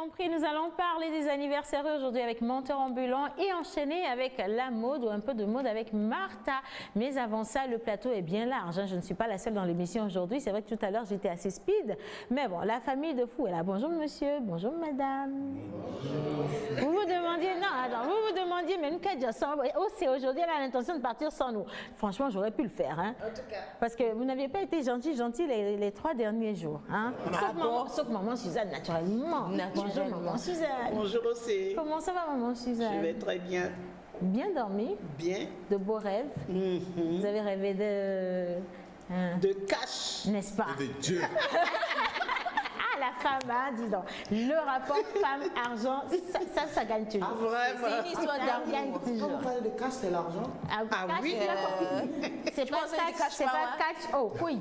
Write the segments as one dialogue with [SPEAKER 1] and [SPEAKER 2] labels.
[SPEAKER 1] compris, nous allons parler des anniversaires aujourd'hui avec Menteur Ambulant et enchaîner avec la mode ou un peu de mode avec Martha. Mais avant ça, le plateau est bien large. Je ne suis pas la seule dans l'émission aujourd'hui. C'est vrai que tout à l'heure, j'étais assez speed. Mais bon, la famille de fous est là. Bonjour monsieur, bonjour madame. Bonjour. Vous vous demandiez, non, alors vous vous demandiez, mais nous, c'est aujourd'hui, elle a l'intention de partir sans nous. Franchement, j'aurais pu le faire. Hein,
[SPEAKER 2] en tout cas.
[SPEAKER 1] parce que vous n'aviez pas été gentil les 3 derniers jours. Hein, sauf maman Suzanne, naturellement. Bonjour maman Suzanne.
[SPEAKER 2] Bonjour aussi.
[SPEAKER 1] Comment ça va maman Suzanne?
[SPEAKER 2] Je vais très bien.
[SPEAKER 1] Bien dormi?
[SPEAKER 2] Bien.
[SPEAKER 1] De beaux rêves? Vous avez rêvé
[SPEAKER 2] de cash.
[SPEAKER 1] N'est-ce pas?
[SPEAKER 3] De Dieu.
[SPEAKER 1] Ah la femme, hein, dis donc. Le rapport femme-argent, ça gagne toujours.
[SPEAKER 2] Ah, vraiment?
[SPEAKER 4] C'est une histoire
[SPEAKER 1] Ça gagne
[SPEAKER 4] d'amour.
[SPEAKER 1] toujours.
[SPEAKER 5] Quand vous parlez de cash, c'est l'argent?
[SPEAKER 2] Ah oui.
[SPEAKER 1] C'est pas catch, c'est pas catch. Oh oui.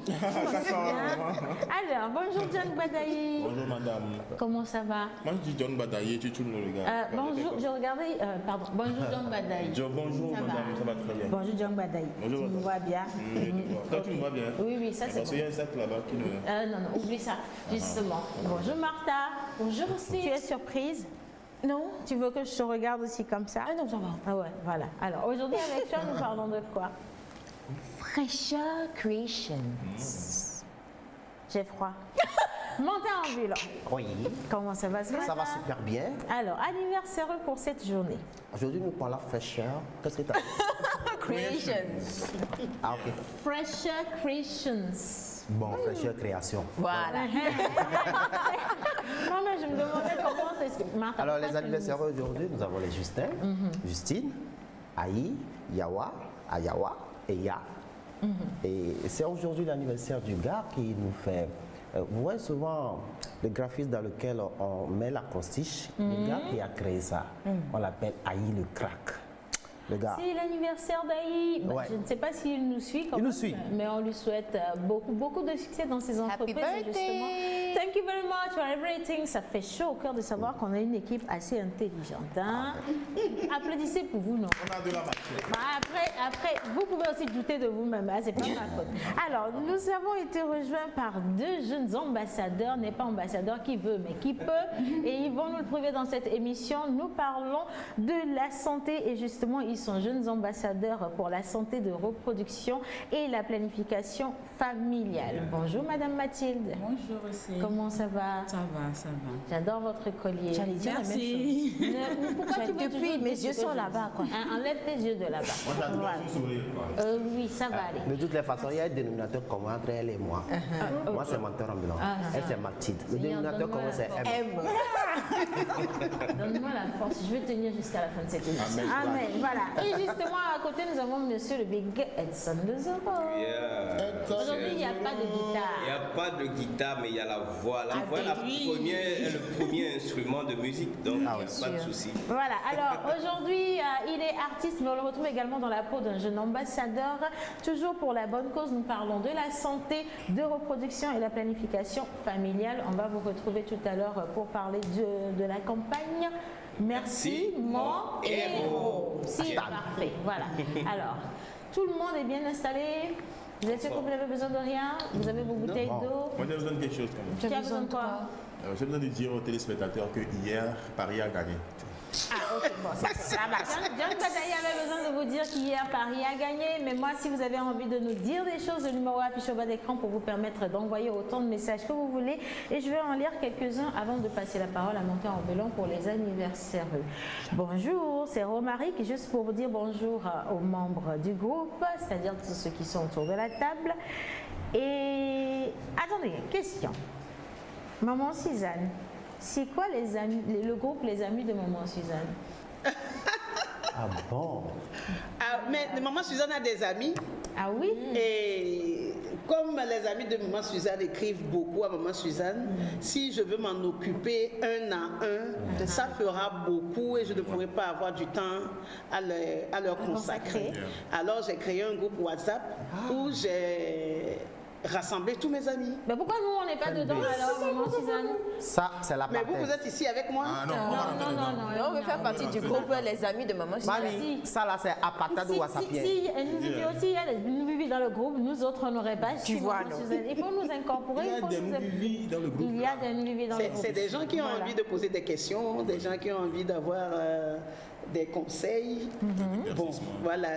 [SPEAKER 1] Alors, bonjour John Badaï.
[SPEAKER 3] Bonjour madame.
[SPEAKER 1] Comment ça va?
[SPEAKER 3] Moi je dis John Badaye, tu me regardes.
[SPEAKER 1] Bonjour, je regardais, pardon, bonjour John Badaï.
[SPEAKER 3] Bonjour
[SPEAKER 1] Ça va?
[SPEAKER 3] madame, ça va très bien.
[SPEAKER 1] Bonjour John Badaï.
[SPEAKER 3] Bonjour,
[SPEAKER 1] Tu me
[SPEAKER 3] madame.
[SPEAKER 1] vois bien?
[SPEAKER 3] Toi tu me vois bien?
[SPEAKER 1] Oui, ça c'est
[SPEAKER 3] Parce qu'il y a un sac là-bas qui ne...
[SPEAKER 1] non, oublie ça, justement. Bonjour Martha. Bonjour aussi. Tu es surprise?
[SPEAKER 4] Non.
[SPEAKER 1] Tu veux que je te regarde aussi comme ça?
[SPEAKER 4] Ah non, ça va.
[SPEAKER 1] Ah ouais, voilà. Alors aujourd'hui avec toi, nous parlons de quoi?
[SPEAKER 4] Fraîcheur Creations.
[SPEAKER 1] J'ai froid. Menteur ambulant.
[SPEAKER 5] Oui.
[SPEAKER 1] Comment ça va ce
[SPEAKER 5] Ça
[SPEAKER 1] matin?
[SPEAKER 5] va super bien.
[SPEAKER 1] Alors, anniversaire pour cette journée.
[SPEAKER 5] Aujourd'hui, nous parlons fraîcheur. Qu'est-ce que tu as?
[SPEAKER 4] Creations.
[SPEAKER 5] Ah, ok.
[SPEAKER 1] Fresher Creations.
[SPEAKER 5] Bon, fraîcheur création.
[SPEAKER 4] Voilà.
[SPEAKER 1] Non, mais je me demandais comment est-ce que... Martha,
[SPEAKER 5] Alors,
[SPEAKER 1] pourquoi
[SPEAKER 5] les
[SPEAKER 1] tu
[SPEAKER 5] anniversaires aujourd'hui, nous avons les Justin, Justine, Aïe, Yawa, Ayawa et Ya. Et c'est aujourd'hui l'anniversaire du gars qui nous fait. Vous voyez souvent le graphisme dans lequel on met la constiche, le gars qui a créé ça, on l'appelle Aïe le crack. Le gars.
[SPEAKER 1] C'est l'anniversaire d'Aïe.
[SPEAKER 5] Ouais.
[SPEAKER 1] Je ne sais pas s'il nous suit quand
[SPEAKER 5] Il
[SPEAKER 1] même,
[SPEAKER 5] nous suit.
[SPEAKER 1] mais on lui souhaite beaucoup de succès dans ses entreprises.
[SPEAKER 4] Happy
[SPEAKER 1] justement.
[SPEAKER 4] birthday.
[SPEAKER 1] Thank you very much for everything. Ça fait chaud au cœur de savoir qu'on a une équipe assez intelligente. Hein? Applaudissez pour vous, non?
[SPEAKER 3] On a de la matière.
[SPEAKER 1] Bah, après, vous pouvez aussi douter de vous-même, hein, c'est pas ma faute. Alors, nous avons été rejoints par 2 jeunes ambassadeurs, n'est pas ambassadeur qui veut, mais qui peut, et ils vont nous le prouver dans cette émission. Nous parlons de la santé et justement, ils sont jeunes ambassadeurs pour la santé de reproduction et la planification familiale. Bonjour Madame Mathilde.
[SPEAKER 6] Bonjour aussi.
[SPEAKER 1] Comment ça va?
[SPEAKER 6] Ça va, ça va.
[SPEAKER 1] J'adore votre collier.
[SPEAKER 4] J'allais dire la même chose.
[SPEAKER 6] Merci.
[SPEAKER 1] Pourquoi tu veux
[SPEAKER 4] Depuis,
[SPEAKER 1] toujours
[SPEAKER 4] mes
[SPEAKER 1] dire
[SPEAKER 4] yeux
[SPEAKER 1] ce que
[SPEAKER 4] sont
[SPEAKER 1] je
[SPEAKER 4] là-bas,
[SPEAKER 1] dis?
[SPEAKER 4] quoi.
[SPEAKER 1] Hein, enlève tes yeux de là-bas.
[SPEAKER 3] Moi j'adore
[SPEAKER 1] Voilà.
[SPEAKER 3] son sourire quoi.
[SPEAKER 1] Oui, ça va aller.
[SPEAKER 5] De toutes les façons, il y a un dénominateur commun entre elle et moi. Moi, c'est Menteur Ambulant. Elle, c'est Mathilde. Le dénominateur commun, c'est M.
[SPEAKER 1] Donne-moi la force, je vais tenir jusqu'à la fin de cette émission.
[SPEAKER 3] Amen.
[SPEAKER 1] Amen. Voilà. Et justement, à côté, nous avons monsieur le big Edson de Zoro. Aujourd'hui, il n'y a pas de guitare.
[SPEAKER 7] Il n'y a pas de guitare, mais il y a la voix. La voix est le premier instrument de musique, donc il n'y a pas de souci.
[SPEAKER 1] Voilà, alors aujourd'hui, il est artiste, mais on le retrouve également dans la peau d'un jeune ambassadeur. Toujours pour la bonne cause, nous parlons de la santé, de reproduction et la planification familiale. On va vous retrouver tout à l'heure pour parler de la campagne. Merci, mon héros. Si, parfait, voilà. Alors, tout le monde est bien installé. Vous êtes sûr que vous n'avez besoin de rien? Vous avez vos bouteilles d'eau?
[SPEAKER 3] Moi j'ai besoin de quelque chose quand même.
[SPEAKER 1] Tu as besoin de quoi?
[SPEAKER 3] J'ai besoin de dire aux téléspectateurs que hier, Paris a gagné.
[SPEAKER 1] Ah, ok, bon, ça va. John Badaï avait besoin de vous dire qu'hier Paris a gagné, mais moi, si vous avez envie de nous dire des choses, le numéro affiché au bas d'écran pour vous permettre d'envoyer autant de messages que vous voulez. Et je vais en lire quelques-uns avant de passer la parole à Menteur Ambulant pour les anniversaires. Bonjour, c'est Romaric, juste pour vous dire bonjour aux membres du groupe, c'est-à-dire tous ceux qui sont autour de la table. Et attendez, question. Maman Suzanne. C'est quoi les amis, le groupe Les Amis de Maman Suzanne?
[SPEAKER 5] Ah bon?
[SPEAKER 2] Mais maman Suzanne a des amis.
[SPEAKER 1] Ah oui?
[SPEAKER 2] Et comme les amis de maman Suzanne écrivent beaucoup à maman Suzanne, si je veux m'en occuper un à un, ça fera beaucoup et je ne pourrai pas avoir du temps à leur consacrer. Alors j'ai créé un groupe WhatsApp où j'ai rassembler tous mes amis.
[SPEAKER 1] Mais pourquoi nous, on n'est pas dedans alors, maman Suzanne?
[SPEAKER 5] Ça, c'est la
[SPEAKER 2] Mais
[SPEAKER 5] partie.
[SPEAKER 2] vous êtes ici avec moi?
[SPEAKER 3] Ah non,
[SPEAKER 4] On veut faire partie du groupe Les Amis de Maman Suzanne.
[SPEAKER 5] Mami, ça là, c'est Apatado ou Asapien.
[SPEAKER 1] Si nous vivions aussi, nous vivions dans le groupe, nous autres, on n'aurait pas.
[SPEAKER 4] Tu vois, non.
[SPEAKER 1] Il faut nous incorporer.
[SPEAKER 3] Il y a des Nuvivi dans le groupe.
[SPEAKER 1] Il y a des Nuvivi dans le groupe.
[SPEAKER 2] C'est des gens qui ont
[SPEAKER 1] Voilà.
[SPEAKER 2] envie de poser des questions, des gens qui ont envie d'avoir des conseils. Bon, voilà.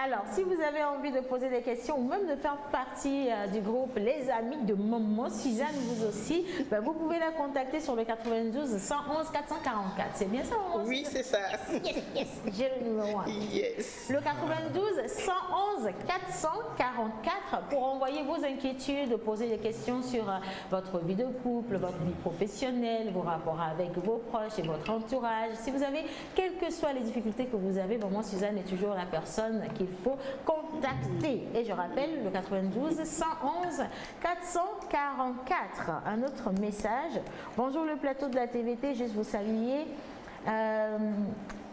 [SPEAKER 1] Alors, si vous avez envie de poser des questions ou même de faire partie du groupe Les Amis de Maman Suzanne, vous aussi, ben, vous pouvez la contacter sur le 92 111 444. C'est bien ça, Maman
[SPEAKER 2] Oui,
[SPEAKER 1] Suzanne?
[SPEAKER 2] c'est ça.
[SPEAKER 1] Yes, yes, j'ai le numéro 1.
[SPEAKER 2] Yes.
[SPEAKER 1] Le 92 111 444 pour envoyer vos inquiétudes, poser des questions sur votre vie de couple, votre vie professionnelle, vos rapports avec vos proches et votre entourage. Si vous avez, quelles que soient les difficultés que vous avez, Maman Suzanne est toujours la personne qu'il faut contacter. Et je rappelle le 92 111 444. Un autre message. Bonjour le plateau de la TVT, juste vous saluer.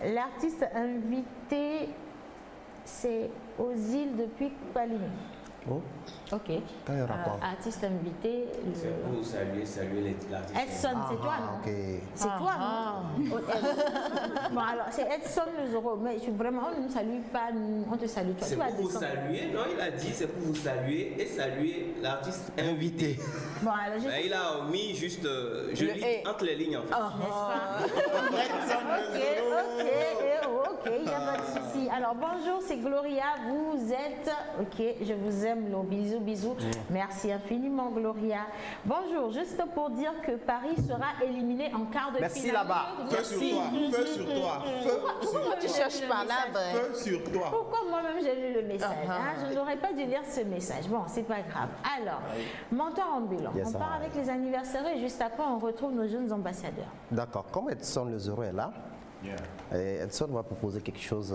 [SPEAKER 1] L'artiste invité, c'est aux îles depuis Paligny.
[SPEAKER 5] Oh,
[SPEAKER 1] Ok.
[SPEAKER 5] quel est le rapport?
[SPEAKER 1] Artiste invité.
[SPEAKER 7] C'est pour vous saluer l'artiste.
[SPEAKER 1] Edson, c'est toi, non?
[SPEAKER 5] Ok.
[SPEAKER 1] C'est toi, non? Oh, bon, alors, c'est Edson le Zoro. Mais vraiment, on ne salue pas, on te salue toi.
[SPEAKER 7] C'est
[SPEAKER 1] Tu vas
[SPEAKER 7] pour vous
[SPEAKER 1] descendre.
[SPEAKER 7] saluer, non, il a dit c'est pour vous saluer et saluer l'artiste invité.
[SPEAKER 1] Bon, alors,
[SPEAKER 7] Ben, il a mis juste, je
[SPEAKER 4] Le
[SPEAKER 7] lis
[SPEAKER 4] et.
[SPEAKER 7] entre les lignes en fait.
[SPEAKER 1] Ok, il n'y a pas de souci. Alors, bonjour, c'est Gloria. Vous êtes. Ok, je vous aime, l'eau. Bisous, bisous. Merci infiniment, Gloria. Bonjour, juste pour dire que Paris sera éliminé en quart de
[SPEAKER 5] Merci
[SPEAKER 1] finale.
[SPEAKER 5] là-bas.
[SPEAKER 3] Feu sur toi, feu sur toi, feu sur toi,
[SPEAKER 4] Tu cherches par là, ben.
[SPEAKER 3] feu sur toi.
[SPEAKER 1] Pourquoi moi-même j'ai lu le message hein? Je n'aurais pas dû lire ce message. Bon, c'est pas grave. Alors, mentor ambulant.
[SPEAKER 5] Yes,
[SPEAKER 1] On part
[SPEAKER 5] I.
[SPEAKER 1] avec les anniversaires et juste après, on retrouve nos jeunes ambassadeurs.
[SPEAKER 5] D'accord. Comme Edson le Zoro est là, Edson va proposer quelque chose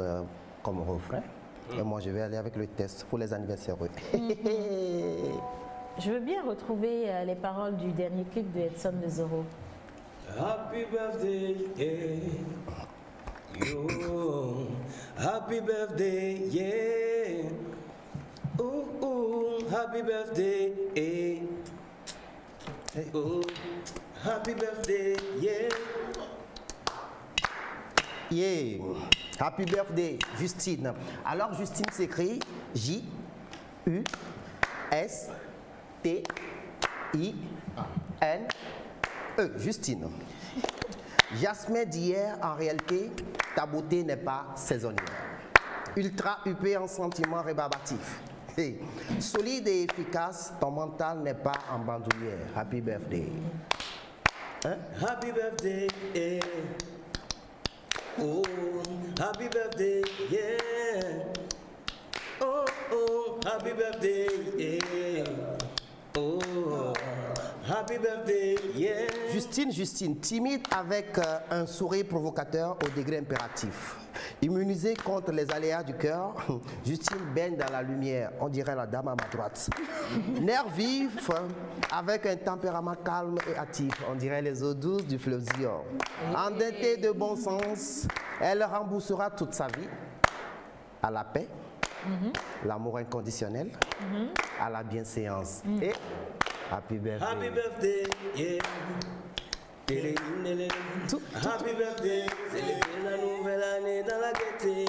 [SPEAKER 5] comme refrain. Et moi, je vais aller avec le test pour les anniversaires.
[SPEAKER 1] Je veux bien retrouver les paroles du dernier clip de Edson le Zoro.
[SPEAKER 7] Happy birthday, yeah. Yo, happy birthday, yeah. Ooh, ooh, happy birthday, eh. Ooh, happy birthday, yeah.
[SPEAKER 5] Yeah. Happy birthday, Justine. Alors, Justine s'écrit J-U-S-T-I-N-E. Justine. Jasmin d'hier, en réalité, ta beauté n'est pas saisonnière. Ultra huppé en sentiments rébarbatifs. Hey. Solide et efficace, ton mental n'est pas en bandoulière. Happy birthday. Hein?
[SPEAKER 7] Happy birthday, eh. Oh, happy birthday, yeah. Oh, oh, happy birthday, yeah. Oh, happy birthday, yeah.
[SPEAKER 5] Justine, timide avec un sourire provocateur au degré impératif. Immunisée contre les aléas du cœur, Justine baigne dans la lumière, on dirait la dame à ma droite. Nerf vif, avec un tempérament calme et actif, on dirait les eaux douces du fleuve Zion. Endettée de bon sens, elle remboursera toute sa vie à la paix, l'amour inconditionnel, à la bienséance. Et happy birthday.
[SPEAKER 7] Happy birthday, yeah. Happy birthday, célébrer la nouvelle année dans la gaieté.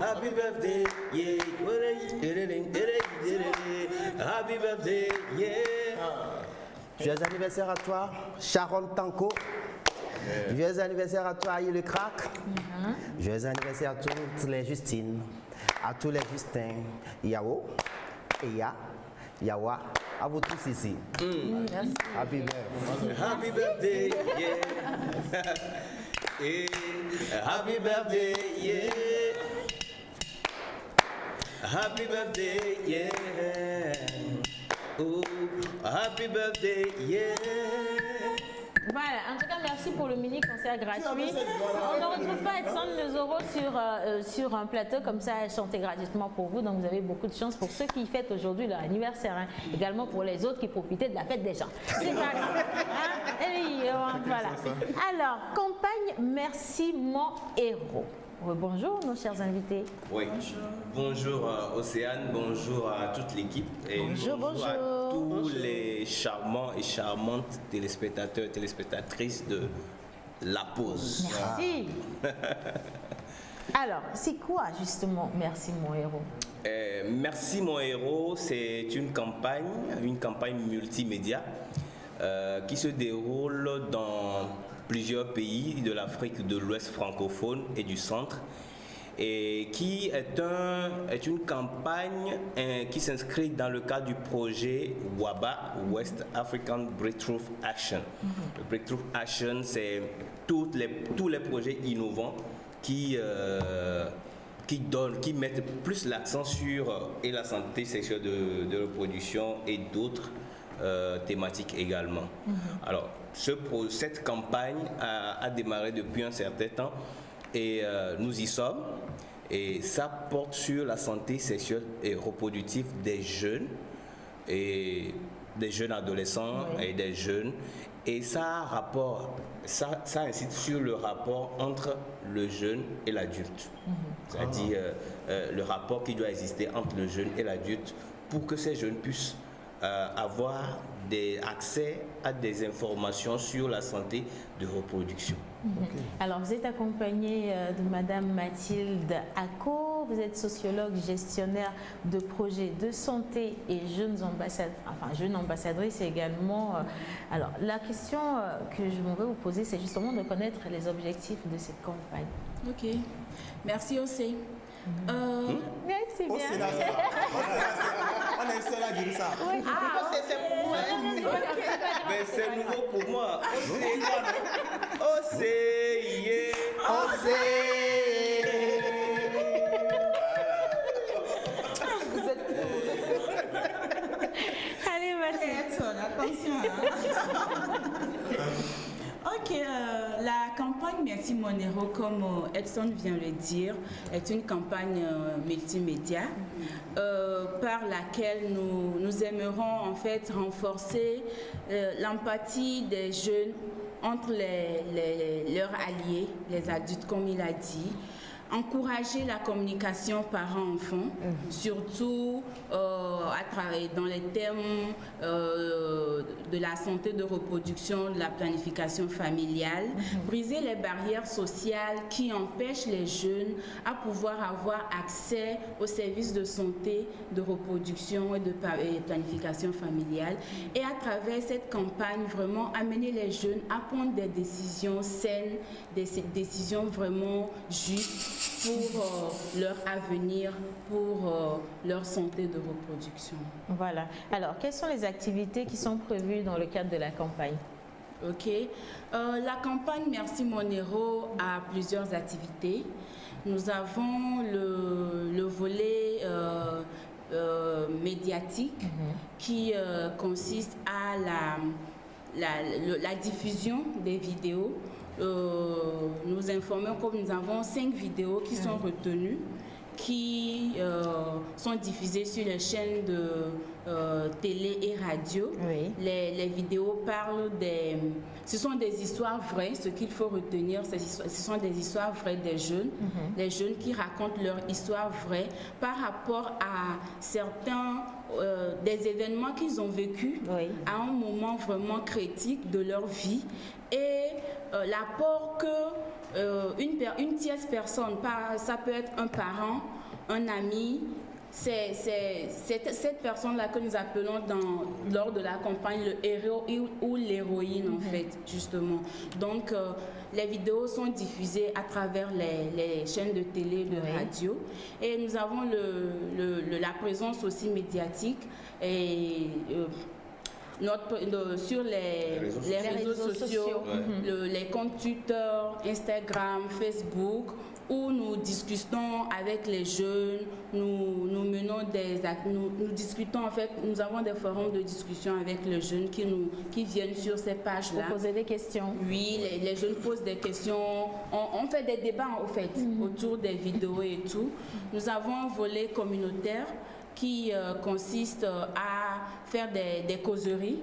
[SPEAKER 7] Happy birthday, yeah. Happy birthday, yeah.
[SPEAKER 5] Joyeux anniversaire à toi, Sharon Tanko. Joyeux anniversaire à toi, Aïe le Crack. Joyeux anniversaire à toutes les Justines, à tous les Justins, Yao, Eya, Yawa, à vous tous ici. Happy birthday.
[SPEAKER 7] Happy birthday, yeah. Eh, happy birthday, yeah. Happy birthday, yeah. Oh, happy birthday, yeah.
[SPEAKER 1] Voilà, en tout cas, merci pour le mini concert gratuit. On ne retrouve pas Edson le Zoro sur un plateau comme ça à chanter gratuitement pour vous. Donc, vous avez beaucoup de chance pour ceux qui fêtent aujourd'hui leur anniversaire. Hein. Également pour les autres qui profitaient de la fête des gens. C'est pas grave. Hein? Et voilà. Alors, campagne Merci mon héros. Bonjour nos chers invités.
[SPEAKER 7] Oui. Bonjour Océane, bonjour à toute l'équipe et bonjour à tous les charmants et charmantes téléspectateurs et téléspectatrices de La Pause.
[SPEAKER 1] Merci. Alors, c'est quoi justement Merci mon héros?
[SPEAKER 7] Merci mon héros, c'est une campagne multimédia qui se déroule dans plusieurs pays de l'Afrique de l'Ouest francophone et du centre, et qui est une campagne qui s'inscrit dans le cadre du projet WABA, West African Breakthrough Action. Le Breakthrough Action, c'est tous les projets innovants qui mettent plus l'accent sur et la santé sexuelle de reproduction et d'autres thématiques également. Alors, cette campagne a démarré depuis un certain temps et nous y sommes. Et ça porte sur la santé sexuelle et reproductive des jeunes et des jeunes adolescents et des jeunes. Et ça incite sur le rapport entre le jeune et l'adulte. C'est-à-dire le rapport qui doit exister entre le jeune et l'adulte pour que ces jeunes puissent avoir accès à des informations sur la santé de reproduction.
[SPEAKER 1] Alors, vous êtes accompagné de Madame Mathilde Ako, vous êtes sociologue, gestionnaire de projets de santé et jeune ambassadrice également. Alors, la question que je voudrais vous poser, c'est justement de connaître les objectifs de cette campagne.
[SPEAKER 6] Ok, merci aussi.
[SPEAKER 1] Merci bien.
[SPEAKER 3] On est seul à dire ça.
[SPEAKER 1] Oui.
[SPEAKER 2] C'est pour moi.
[SPEAKER 7] Mais c'est nouveau pour moi.
[SPEAKER 1] Allez, Mathilde.
[SPEAKER 6] Attention. Ok, la campagne Merci mon héros, comme Edson vient de le dire, est une campagne multimédia par laquelle nous aimerons en fait renforcer l'empathie des jeunes entre leurs alliés, les adultes comme il a dit, encourager la communication parents-enfants, surtout dans les thèmes de la santé de reproduction, de la planification familiale, briser les barrières sociales qui empêchent les jeunes à pouvoir avoir accès aux services de santé, de reproduction et de planification familiale. Et à travers cette campagne, vraiment amener les jeunes à prendre des décisions saines, des décisions vraiment justes, pour leur avenir, pour leur santé de reproduction.
[SPEAKER 1] Voilà. Alors, quelles sont les activités qui sont prévues dans le cadre de la campagne?
[SPEAKER 6] Ok. La campagne Merci mon héros a plusieurs activités. Nous avons le volet médiatique qui consiste à la diffusion des vidéos. Nous informons comme nous avons 5 vidéos qui sont retenues, qui sont diffusées sur les chaînes de télé et radio. Les vidéos parlent ce sont des histoires vraies. Ce qu'il faut retenir, ce sont des histoires vraies des jeunes, les jeunes qui racontent leur histoire vraie par rapport à certains des événements qu'ils ont vécus à un moment vraiment critique de leur vie, et l'apport que une tierce personne, ça peut être un parent, un ami, c'est cette personne-là que nous appelons lors de la campagne le héros ou l'héroïne en fait, justement. Donc les vidéos sont diffusées à travers les chaînes de télé et de radio, et nous avons la présence aussi médiatique et sur les réseaux sociaux, les comptes Twitter, Instagram, Facebook, où nous discutons avec les jeunes, nous menons nous discutons en fait, nous avons des forums de discussion avec les jeunes qui viennent sur ces pages-là.
[SPEAKER 1] Vous posez des questions?
[SPEAKER 6] Oui, les jeunes posent des questions, on fait des débats au fait autour des vidéos et tout. Nous avons un volet communautaire qui consiste à faire des causeries.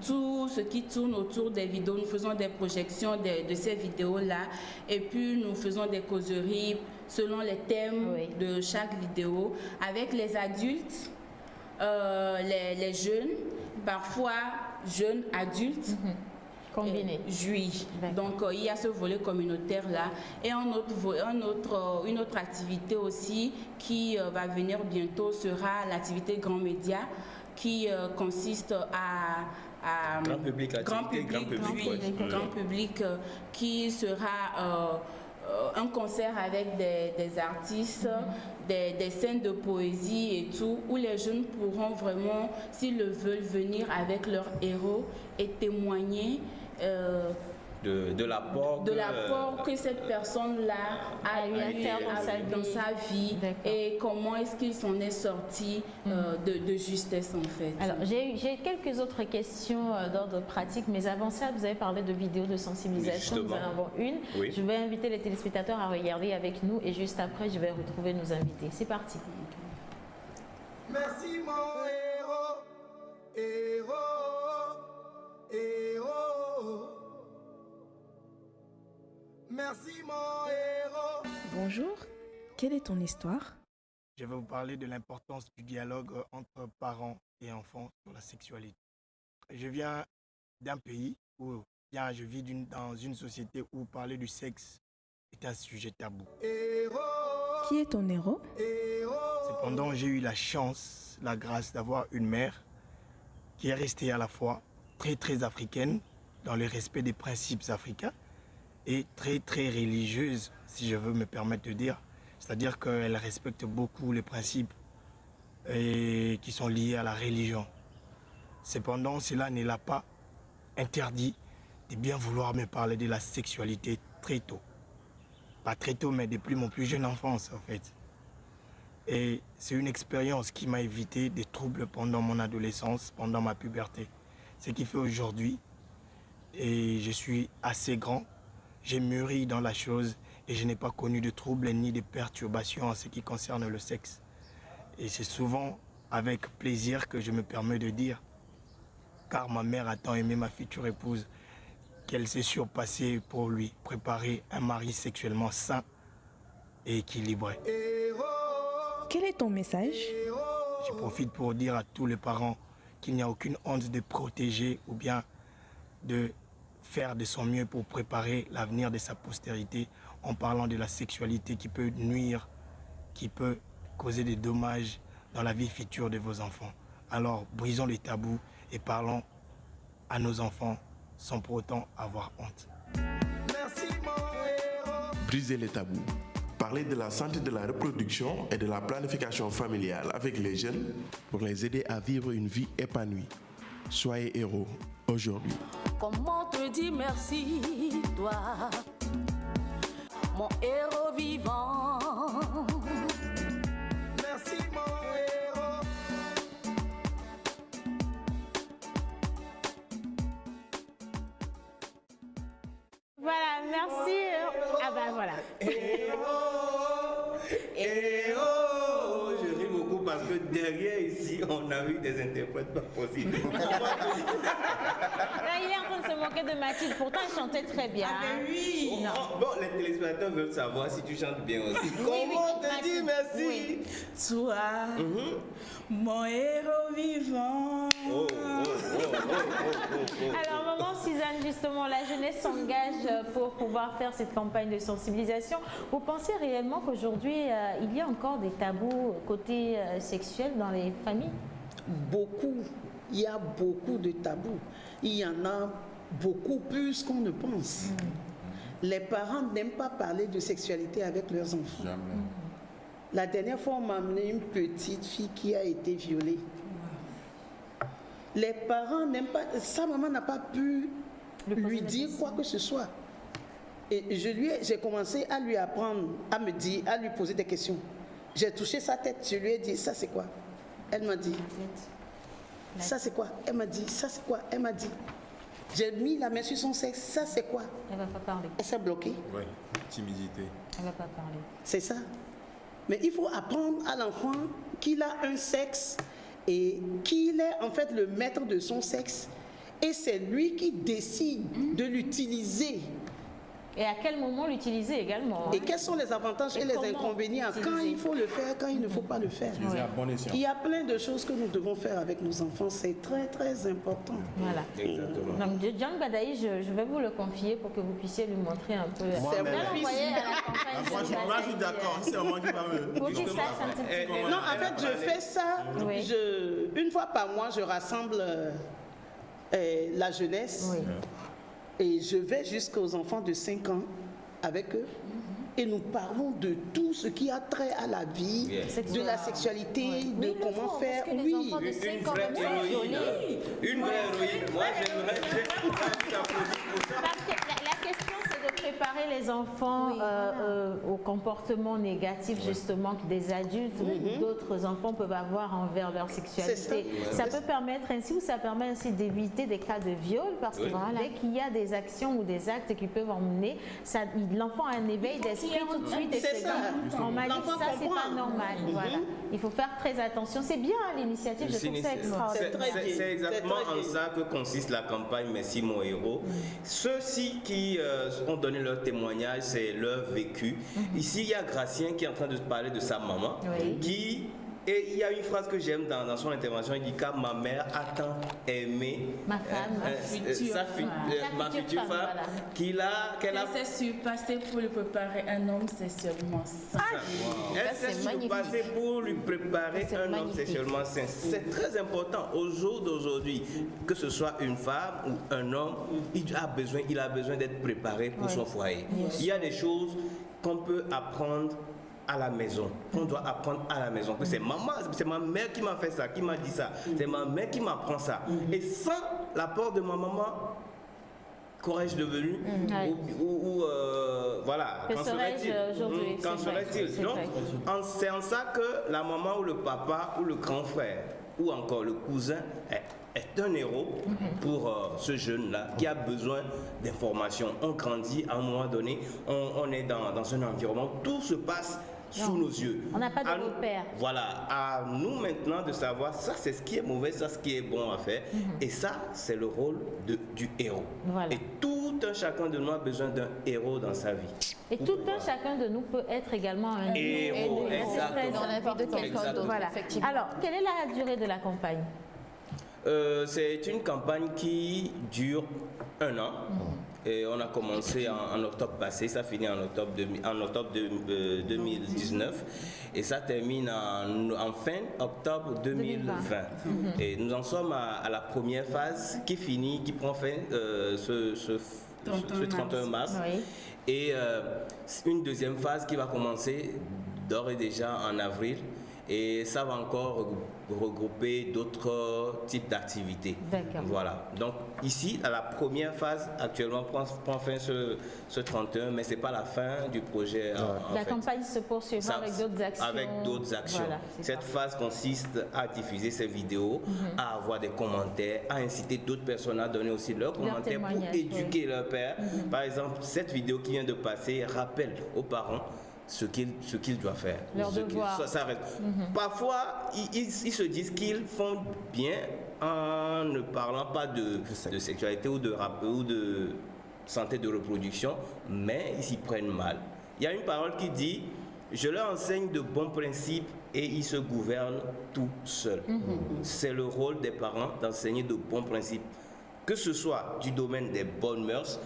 [SPEAKER 6] Tout ce qui tourne autour des vidéos, nous faisons des projections de ces vidéos-là et puis nous faisons des causeries selon les thèmes de chaque vidéo avec les adultes, les jeunes, parfois jeunes adultes.
[SPEAKER 1] Combiné.
[SPEAKER 6] Oui. Donc il y a ce volet communautaire là et une autre activité aussi qui va venir bientôt sera l'activité grand média qui consiste à
[SPEAKER 7] Grand public,
[SPEAKER 6] qui sera un concert avec des artistes, des scènes de poésie et tout, où les jeunes pourront vraiment, s'ils le veulent, venir avec leurs héros et témoigner
[SPEAKER 7] de l'apport
[SPEAKER 6] que cette personne-là a eu à faire dans sa vie et comment est-ce qu'il s'en est sorti de justesse en fait.
[SPEAKER 1] Alors j'ai quelques autres questions d'ordre pratique, mais avant ça vous avez parlé de vidéos de sensibilisation, nous en avons une.
[SPEAKER 7] Oui.
[SPEAKER 1] Je vais inviter les téléspectateurs à regarder avec nous et juste après je vais retrouver nos invités. C'est parti.
[SPEAKER 8] Merci mon héros, héros, héros. Merci mon héros.
[SPEAKER 9] Bonjour, quelle est ton histoire?
[SPEAKER 8] Je vais vous parler de l'importance du dialogue entre parents et enfants sur la sexualité. Je viens d'un pays où je vis dans une société où parler du sexe est un sujet tabou.
[SPEAKER 9] Qui est ton héros?
[SPEAKER 8] Cependant, j'ai eu la chance, la grâce d'avoir une mère qui est restée à la fois très africaine dans le respect des principes africains et très religieuse, si je veux me permettre de dire. C'est-à-dire qu'elle respecte beaucoup les principes qui sont liés à la religion. Cependant, cela ne l'a pas interdit de bien vouloir me parler de la sexualité très tôt. Pas très tôt, mais depuis mon plus jeune enfance, en fait. Et c'est une expérience qui m'a évité des troubles pendant mon adolescence, pendant ma puberté. Ce qui fait aujourd'hui, et je suis assez grand, j'ai mûri dans la chose et je n'ai pas connu de troubles ni de perturbations en ce qui concerne le sexe. Et c'est souvent avec plaisir que je me permets de dire, car ma mère a tant aimé ma future épouse, qu'elle s'est surpassée pour lui préparer un mari sexuellement sain et équilibré.
[SPEAKER 9] Quel est ton message?
[SPEAKER 8] Je profite pour dire à tous les parents qu'il n'y a aucune honte de protéger ou bien de faire de son mieux pour préparer l'avenir de sa postérité en parlant de la sexualité qui peut nuire, qui peut causer des dommages dans la vie future de vos enfants. Alors brisons les tabous et parlons à nos enfants sans pour autant avoir honte.
[SPEAKER 10] Briser les tabous. Parler de la santé de la reproduction et de la planification familiale avec les jeunes pour les aider à vivre une vie épanouie. Soyez héros aujourd'hui.
[SPEAKER 11] Comment te dire merci, toi, mon héros vivant.
[SPEAKER 8] Merci mon héros.
[SPEAKER 1] Voilà, merci. Ah ben voilà.
[SPEAKER 7] Je ris beaucoup parce que derrière ici, on a eu des interprètes pas possibles.
[SPEAKER 1] Là, il est en train de se moquer de Mathilde. Pourtant, il chantait très bien.
[SPEAKER 7] Ah mais oui.
[SPEAKER 1] Non.
[SPEAKER 7] Bon, les téléspectateurs veulent savoir si tu chantes bien aussi. Comment te dire merci?
[SPEAKER 1] Oui.
[SPEAKER 6] Toi, mon héros vivant.
[SPEAKER 1] Alors, maman Suzanne, justement, la jeunesse s'engage pour pouvoir faire cette campagne de sensibilisation. Vous pensez réellement qu'aujourd'hui, il y a encore des tabous côté sexuel dans les familles?
[SPEAKER 2] Beaucoup. Il y a beaucoup de tabous. Il y en a beaucoup plus qu'on ne pense. Les parents n'aiment pas parler de sexualité avec leurs enfants.
[SPEAKER 3] Jamais.
[SPEAKER 2] La dernière fois, on m'a amené une petite fille qui a été violée. Les parents n'aiment pas... Sa maman n'a pas pu lui dire quoi que ce soit. Et j'ai commencé à lui apprendre, à lui poser des questions. J'ai touché sa tête, je lui ai dit, ça c'est quoi? Elle m'a dit, ça c'est quoi? Elle m'a dit, ça c'est quoi? Elle m'a dit. J'ai mis la main sur son sexe. Ça, c'est quoi?
[SPEAKER 1] Elle ne va pas parler.
[SPEAKER 2] Elle s'est bloquée.
[SPEAKER 3] Oui, timidité.
[SPEAKER 1] Elle ne va pas parler.
[SPEAKER 2] C'est ça. Mais il faut apprendre à l'enfant qu'il a un sexe et qu'il est en fait le maître de son sexe. Et c'est lui qui décide de l'utiliser.
[SPEAKER 1] Et à quel moment l'utiliser également.
[SPEAKER 2] Et quels sont les avantages et les inconvénients quand il faut le faire, quand il ne faut pas le faire.
[SPEAKER 3] Utiliser à bon escient.
[SPEAKER 2] Il y a plein de choses que nous devons faire avec nos enfants. C'est très, très important.
[SPEAKER 1] Voilà.
[SPEAKER 7] Exactement.
[SPEAKER 1] Donc, John Badaï, je vais vous le confier pour que vous puissiez lui montrer un peu.
[SPEAKER 2] C'est
[SPEAKER 1] bien
[SPEAKER 2] mon fils.
[SPEAKER 1] envoyé à la campagne.
[SPEAKER 3] Moi, je suis d'accord. C'est moi qui va me.
[SPEAKER 1] Pour qu'il sache un petit peu.
[SPEAKER 2] Non, en fait, je fais ça.
[SPEAKER 1] Oui.
[SPEAKER 2] Une fois par mois, je rassemble la jeunesse.
[SPEAKER 1] Oui.
[SPEAKER 2] Et je vais jusqu'aux enfants de 5 ans avec eux. Et nous parlons de tout ce qui a trait à la vie, de la sexualité, de comment faire. Oui.
[SPEAKER 7] Une vraie héroïne. Une vraie héroïne. Moi, j'aimerais
[SPEAKER 1] Parce que la question, c'est de préparer les enfants au comportement négatif, justement, que des adultes ou d'autres enfants peuvent avoir envers leur sexualité. Ça peut permettre ainsi, ou ça permet ainsi d'éviter des cas de viol, parce que dès qu'il y a des actions ou des actes qui peuvent emmener, l'enfant a un éveil d'esprit tout de suite.
[SPEAKER 2] C'est ça.
[SPEAKER 1] On m'a dit que ça, c'est pas normal. Voilà. Il faut faire très attention. C'est bien l'initiative, je trouve ça extraordinaire.
[SPEAKER 7] C'est exactement en ça que consiste la campagne Merci mon héros. Ceux-ci qui ont donné leur témoignage, c'est leur vécu. Ici, il y a Gracien qui est en train de parler de sa maman, et il y a une phrase que j'aime dans son intervention, il dit car ma mère a tant aimé
[SPEAKER 1] ma femme,
[SPEAKER 7] ma future femme, qu'elle
[SPEAKER 6] s'est surpassée pour lui préparer un homme sexuellement sain.
[SPEAKER 7] Elle s'est surpassée pour lui préparer un homme sexuellement sain. C'est très important au jour d'aujourd'hui, que ce soit une femme ou un homme, il a besoin d'être préparé pour son foyer. Il y a des choses qu'on peut apprendre à la maison, qu'on doit apprendre à la maison, que c'est ma mère qui m'a fait ça, qui m'a dit ça, c'est ma mère qui m'apprend ça. Et sans l'apport de ma maman, qu'aurais-je devenu voilà, qu'en serait-il Donc, c'est en ça que la maman ou le papa ou le grand frère ou encore le cousin est un héros pour ce jeune-là qui a besoin d'informations. On grandit à un moment donné, on est dans un environnement, tout se passe sous nos yeux.
[SPEAKER 1] On n'a pas de repère.
[SPEAKER 7] Voilà, à nous maintenant de savoir ça c'est ce qui est mauvais, ça ce qui est bon à faire. Et ça c'est le rôle du héros.
[SPEAKER 1] Voilà.
[SPEAKER 7] Et tout un chacun de nous a besoin d'un héros dans sa vie.
[SPEAKER 1] Et tout un chacun de nous peut être également un
[SPEAKER 7] héros.
[SPEAKER 4] Dans la vie de quelqu'un d'autre.
[SPEAKER 1] Voilà. Alors, quelle est la durée de la campagne?
[SPEAKER 7] C'est une campagne qui dure 1 an. Et on a commencé en octobre passé, ça finit en octobre 2019 et ça termine en fin octobre 2020. Et nous en sommes à la première phase qui prend fin ce 31 mars. Et une deuxième phase qui va commencer d'ores et déjà en avril. Et ça va encore regrouper d'autres types d'activités. Voilà. Donc ici, à la première phase, actuellement, prend fin ce 31, mais ce n'est pas la fin du projet.
[SPEAKER 1] La campagne se poursuivra avec d'autres actions.
[SPEAKER 7] Avec d'autres actions. Voilà, cette phase consiste à diffuser ces vidéos, à avoir des commentaires, à inciter d'autres personnes à donner aussi leurs commentaires pour éduquer leur père. Par exemple, cette vidéo qui vient de passer rappelle aux parents ce qu'ils doivent faire.
[SPEAKER 1] Leur devoir.
[SPEAKER 7] Parfois, ils se disent qu'ils font bien en ne parlant pas de sexualité ou de santé de reproduction, mais ils s'y prennent mal. Il y a une parole qui dit « Je leur enseigne de bons principes et ils se gouvernent tout seuls ». C'est le rôle des parents d'enseigner de bons principes, que ce soit du domaine des bonnes mœurs,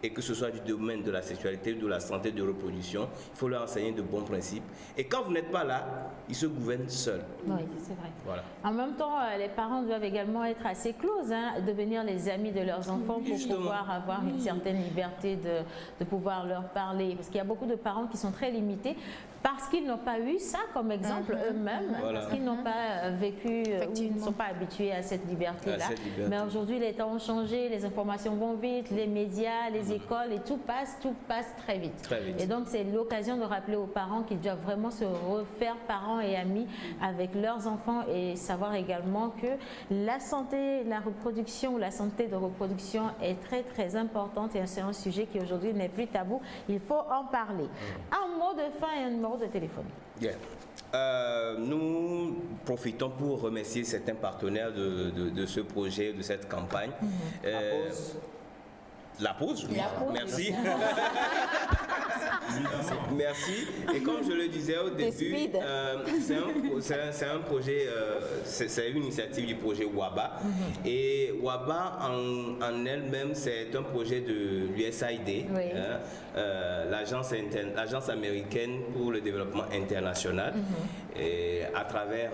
[SPEAKER 7] et que ce soit du domaine de la sexualité ou de la santé de reproduction, il faut leur enseigner de bons principes. Et quand vous n'êtes pas là, ils se gouvernent seuls.
[SPEAKER 1] Oui, c'est vrai.
[SPEAKER 7] Voilà.
[SPEAKER 1] En même temps, les parents doivent également être assez close, devenir les amis de leurs enfants pour pouvoir avoir une certaine liberté de pouvoir leur parler. Parce qu'il y a beaucoup de parents qui sont très limités parce qu'ils n'ont pas eu ça comme exemple eux-mêmes, parce qu'ils n'ont pas vécu, ou ils ne sont pas habitués à cette liberté-là. Mais aujourd'hui, les temps ont changé, les informations vont vite, les médias, les les écoles et tout passe très vite.
[SPEAKER 7] Très vite.
[SPEAKER 1] Et donc c'est l'occasion de rappeler aux parents qu'ils doivent vraiment se refaire parents et amis avec leurs enfants et savoir également que la santé, la reproduction ou la santé de reproduction est très importante et c'est un sujet qui aujourd'hui n'est plus tabou. Il faut en parler. Un mot de fin et un numéro de téléphone.
[SPEAKER 7] Yeah. Nous profitons pour remercier certains partenaires de ce projet, de cette campagne. La pause, oui. Merci. Merci. Et comme je le disais au début, c'est un projet, c'est une initiative du projet WABA. Et WABA en elle-même, c'est un projet de l'USAID,
[SPEAKER 1] oui.
[SPEAKER 7] l'agence américaine pour le développement international, et à travers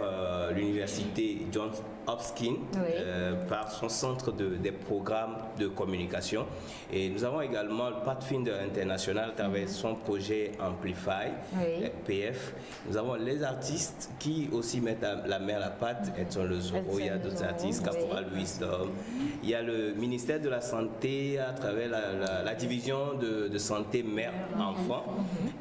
[SPEAKER 7] l'université Johns Hopkins,
[SPEAKER 1] oui.
[SPEAKER 7] par son centre des programmes de communication. Et nous avons également le Pathfinder International à travers son projet Amplify,
[SPEAKER 1] oui.
[SPEAKER 7] PF. Nous avons les artistes qui aussi mettent la main à la pâte, Edson Le Zoro, il y a d'autres artistes, Caporal Wisdom. Il y a le ministère de la Santé à travers la division de santé mère-enfant.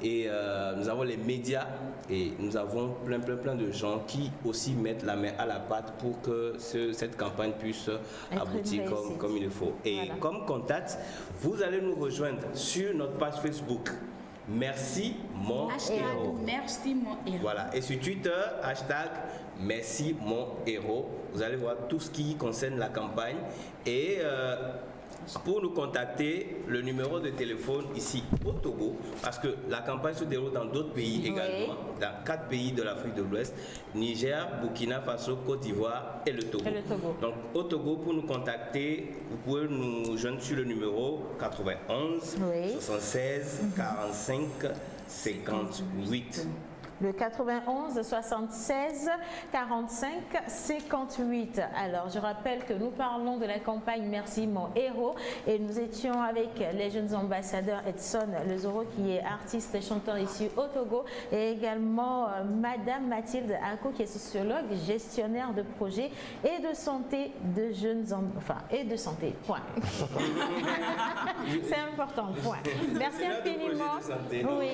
[SPEAKER 7] Et nous avons les médias et nous avons plein de gens qui aussi mettent la main à la pâte pour que cette campagne puisse aboutir comme il faut. Et voilà. Comme contact, vous allez nous rejoindre sur notre page Facebook. Merci mon héros.
[SPEAKER 6] Merci mon héros.
[SPEAKER 7] Voilà. Et sur Twitter, hashtag Merci mon héros. Vous allez voir tout ce qui concerne la campagne. Et pour nous contacter, le numéro de téléphone ici au Togo, parce que la campagne se déroule dans d'autres pays également, dans 4 pays de l'Afrique de l'Ouest, Niger, Burkina Faso, Côte d'Ivoire et le Togo. Donc au Togo, pour nous contacter, vous pouvez nous joindre sur le numéro 91 76 45 58.
[SPEAKER 1] Le 91 76 45 58. Alors, je rappelle que nous parlons de la campagne Merci mon héros et nous étions avec les jeunes ambassadeurs Edson Le Zoro qui est artiste et chanteur ici au Togo et également Madame Mathilde Ako qui est sociologue, gestionnaire de projets et de santé de jeunes et de santé, point. C'est important, point. Merci infiniment. Oui,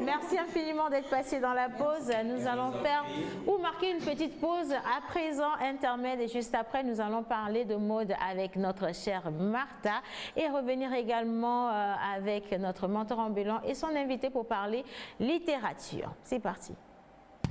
[SPEAKER 1] merci infiniment d'être passé dans la pause. Nous allons faire ou marquer une petite pause à présent intermède et juste après nous allons parler de mode avec notre chère Martha et revenir également avec notre mentor ambulant et son invité pour parler littérature. C'est parti.